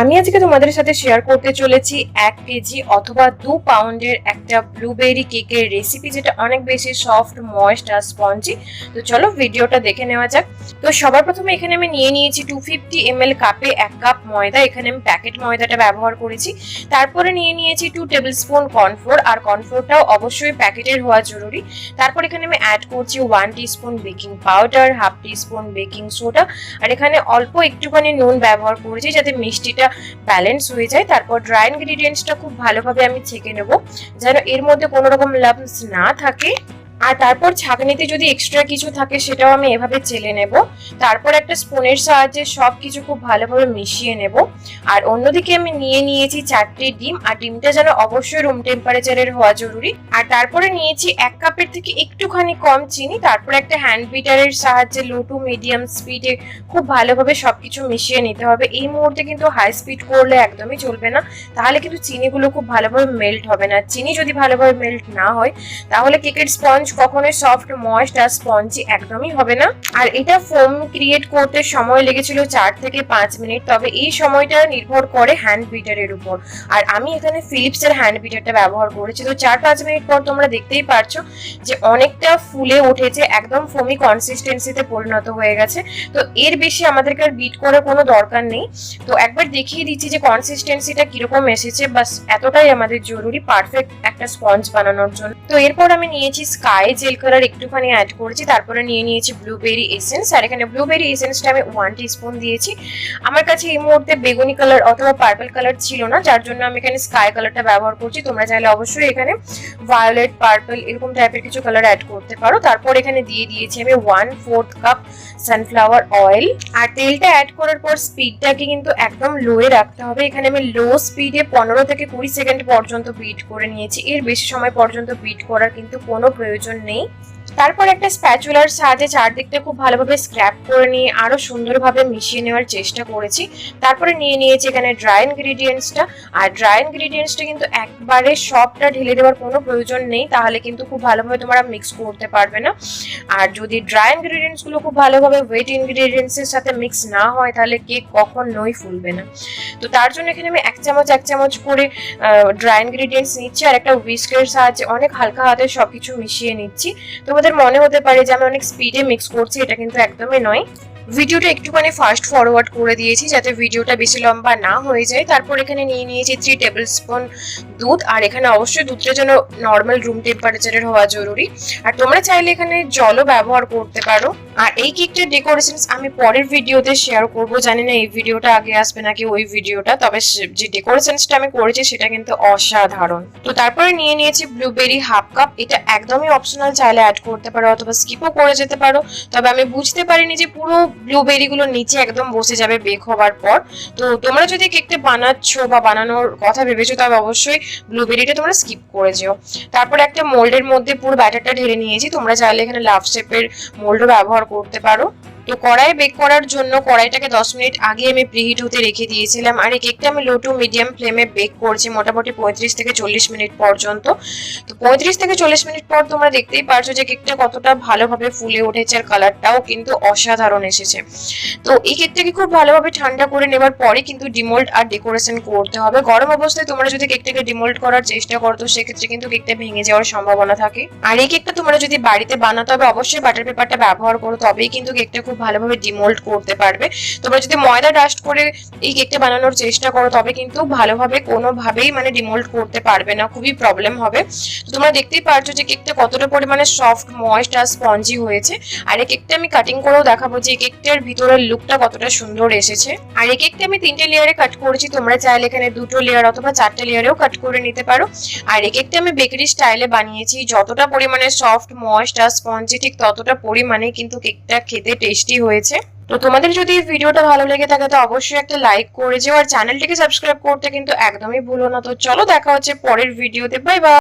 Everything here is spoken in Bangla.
আমি আজকে তোমাদের সাথে শেয়ার করতে চলেছি 1 কেজি অথবা 2 পাউন্ডের একটা ব্লুবেরি কেকের রেসিপি, যেটা অনেক বেশি সফট, ময়েস্ট আর স্পঞ্জি। তো চলো ভিডিওটা দেখে নেওয়া যাক। তো সবার প্রথমে এখানে আমি নিয়ে নিয়েছি 250 ml কাপে 1 কাপ ময়দা। এখানে আমি প্যাকেট ময়দাটা ব্যবহার করেছি। তারপরে নিয়ে নিয়েছি 2 টেবিলস্পুন কর্নফ্লোর, আর কর্নফ্লোরটাও অবশ্যই প্যাকেটের হওয়া জরুরি। তারপর এখানে আমি অ্যাড করছি 1 teaspoon baking powder, half teaspoon baking soda, আর এখানে অল্প একটুখানি নুন ব্যবহার করেছি যাতে মিষ্টিটা ব্যালেন্স হয়ে যায়। তারপর ড্রাই ইনগ্রেডিয়েন্টসটা খুব ভালোভাবে আমি ছেঁকে নেব যেন এর মধ্যে কোনো রকম লাম্পস না থাকে। আর তারপর ছাঁকনিতে যদি এক্সট্রা কিছু থাকে সেটাও আমি এভাবে চেলে নেব। তারপর একটা স্পুনের সাহায্যে সব কিছু খুব ভালোভাবে মিশিয়ে নেব। আর অন্যদিকে আমি নিয়ে নিয়েছি 4টে ডিম, আর ডিমটা যেন অবশ্যই রুম টেম্পারেচারের হওয়া জরুরি। আর তারপরে নিয়েছি 1 কাপের থেকে একটুখানি কম চিনি। তারপর একটা হ্যান্ড বিটারের সাহায্যে লো টু মিডিয়াম স্পিডে খুব ভালোভাবে সবকিছু মিশিয়ে নিতে হবে। এই মুহূর্তে কিন্তু হাই স্পিড করলে একদমই চলবে না, তাহলে কিন্তু চিনিগুলো খুব ভালোভাবে মেল্ট হবে না। চিনি যদি ভালোভাবে মেল্ট না হয় তাহলে কেকের স্পঞ্জ কখনোই সফট, ময়েস্ট আর স্পঞ্জি একদমই হবে না। আর এটা ফোম ক্রিয়েট করতে সময় লেগেছিল 4 থেকে 5 মিনিট, তবে এই সময়টা নির্ভর করে হ্যান্ড বিটারের উপর। আর আমি এখানে ফিলিপসের হ্যান্ড বিটারটা ব্যবহার করেছি। তো 4-5 মিনিট পর তোমরা দেখতেই পারছো যে অনেকটা ফুলে উঠেছে, একদম ফোমি কনসিস্টেন্সিতে পরিণত হয়ে গেছে। তো এর বেশি আমাদেরকে আর বিট করার কোনো দরকার নেই। তো একবার দেখিয়ে দিচ্ছি যে কনসিস্টেন্সিটা কিরকম এসেছে, বাস এতটাই আমাদের জরুরি পারফেক্ট একটা স্পঞ্জ বানানোর জন্য। তো এরপর আমি নিয়েছি স্কাই জেল কালার, একটুখানি অ্যাড করেছি। তারপরে নিয়ে নিয়েছি ব্লুবেরি এসেন্স, আর এখানে ব্লুবেরি এসেন্সটা আমি 1 টিস্পুন দিয়েছি। আমার কাছে এই মুহূর্তে বেগুনি কালার অথবা পার্পল কালার ছিল না, যার জন্য আমি এখানে স্কাই কালারটা ব্যবহার করছি। তোমরা চাইলে অবশ্যই এখানে ভায়োলেট, পার্পল এরকম টাইপের কিছু কালার অ্যাড করতে পারো। তারপর এখানে দিয়ে দিয়েছি আমি 1/4 কাপ সানফ্লাওয়ার অয়েল। আর তেলটা অ্যাড করার পর স্পিডটাকে কিন্তু একদম লোয়ে রাখতে হবে। এখানে আমি লো স্পিডে 15 থেকে 20 সেকেন্ড পর্যন্ত বিট করে নিয়েছি। এর বেশি সময় পর্যন্ত বিট করার কিন্তু কোনো প্রয়োজন নেই। তারপর একটা স্প্যাচুলার সাহায্যে চারদিকটা খুব ভালোভাবে স্ক্র্যাপ করে নিয়ে আরো সুন্দরভাবে মিশিয়ে নেওয়ার চেষ্টা করেছি। তারপরে নিয়ে নিয়েছি এখানে ড্রাই ইনগ্রেডিয়েন্টসটা। আর ড্রাই ইনগ্রেডিয়েন্টসটা কিন্তু একবারে সবটা ঢেলে দেওয়ার কোনো প্রয়োজন নেই, তাহলে কিন্তু খুব ভালোভাবে তোমরা মিক্স করতে পারবে না। আর যদি ড্রাই ইনগ্রেডিয়েন্টস গুলো খুব ভালোভাবে ওয়েট ইনগ্রেডিয়েন্টস এর সাথে মিক্স না হয় তাহলে কেক কখনোই ফুলবে না। তো তার জন্য এখানে আমি 1 চামচ করে ড্রাই ইনগ্রেডিয়েন্টস নিচ্ছি, আর একটা হুইস্কের সাহায্যে অনেক হালকা হাতে সবকিছু মিশিয়ে নিচ্ছি। তোমাদের মনে হতে পারে যে আমি অনেক স্পিডে মিক্স করছি, এটা কিন্তু একদমই নয়। ভিডিওটা একটুখানি ফাস্ট ফরওয়ার্ড করে দিয়েছি যাতে ভিডিওটা বেশি লম্বা না হয়ে যায়। তারপর এখানে নিয়ে নিয়েছি 3 টেবিলস্পুন দুধ, আর এখানে অবশ্যই দুধটা যেন নর্মাল রুম টেম্পারেচারের হওয়া জরুরি। আর তোমরা চাইলে এখানে জলও ব্যবহার করতে পারো। আর এই কেকটার ডেকোরেশনস আমি পরের ভিডিওতে শেয়ার করব, জানি না এই ভিডিওটা আগে আসবে নাকি ওই ভিডিওটা, তবে যে ডেকোরেশনসটা আমি করেছি সেটা কিন্তু অসাধারণ। তো তারপরে নিয়ে নিয়েছি ব্লুবেরি হাফ কাপ। এটা একদমই অপশনাল, চাইলে অ্যাড করতে পারো অথবা স্কিপও করে যেতে পারো। তবে আমি বুঝতে পারিনি যে পুরো ব্লুবেরি গুলো নিচে একদম বসে যাবে বেক হওয়ার পর। তো তোমরা যদি কেকটা বানাচ্ছ বা বানানোর কথা ভেবেছো তবে অবশ্যই ব্লুবেরিটা তোমরা স্কিপ করে যেও। তারপর একটা মোল্ডের মধ্যে পুরো ব্যাটারটা ঢেলে নিয়েছি। তোমরা চাইলে এখানে লাভ শেপের মোল্ডও ব্যবহার করতে পারো। তো কড়াই বেক করার জন্য কড়াইটাকে 10 মিনিট আগে আমি প্রিহিট হতে রেখে দিয়েছিলাম। আর এই কেকটা আমি লো টু মিডিয়াম ফ্লেমে বেক করছি মোটামুটি 35 থেকে 40 মিনিট পর্যন্ত। তো 35 থেকে 40 মিনিট পর তোমরা দেখতেই পারছো যে কেকটা কতটা ভালোভাবে ফুলে উঠেছে, আর কালারটাও কিন্তু অসাধারণ এসেছে। তো এই কেকটাকে খুব ভালোভাবে ঠান্ডা করে নেবার পরে কিন্তু ডিমোল্ড আর ডেকোরেশন করতে হবে। গরম অবস্থায় তোমরা যদি কেকটাকে ডিমোল্ড করার চেষ্টা করো তো সেক্ষেত্রে কিন্তু কেকটা ভেঙে যাওয়ার সম্ভাবনা থাকে। আর এই কেকটা তোমরা যদি বাড়িতে বানাতে হবে অবশ্যই বাটার পেপারটা ব্যবহার করো, তবেই কিন্তু কেকটা খুব ভালোভাবে ডিমোল্ড করতে পারবে। তোমরা যদি ময়দা ডাস্ট করে এই কেকটা বানানোর চেষ্টা করো তবে কিন্তু ভালোভাবে কোনোভাবেই মানে ডিমোল্ড করতে পারবে না, খুবই প্রবলেম হবে। তো তোমরা দেখতেই পারছো যে কেকটা কতটা পরিমাণে সফট, ময়েস্ট আর স্পঞ্জি হয়েছে। আর এই কেকটা আমি কাটিং করেও দেখাবো যে এই কেকটার ভিতরের লুকটা কতটা সুন্দর এসেছে। আর এই কেকটা আমি 3টে লেয়ারে কাট করেছি। তোমরা চাইলে এখানে 2টো লেয়ার অথবা 4টে লেয়ারেও কাট করে নিতে পারো। আর এই কেকটা আমি বেকারি স্টাইলে বানিয়েছি। যতটা পরিমাণে সফট, ময়েস্ট আর স্পঞ্জি ঠিক ততটা পরিমাণে কিন্তু কেকটা খেতে টেস্টি হয়েছে। তো তোমাদের যদি এই ভিডিওটা ভালো লেগে থাকে তো অবশ্যই একটা লাইক করে যেও, আর চ্যানেলটিকে সাবস্ক্রাইব করতে কিন্তু একদমই ভুলো না। তো চলো দেখা হচ্ছে পরের ভিডিওতে, বাই বাই।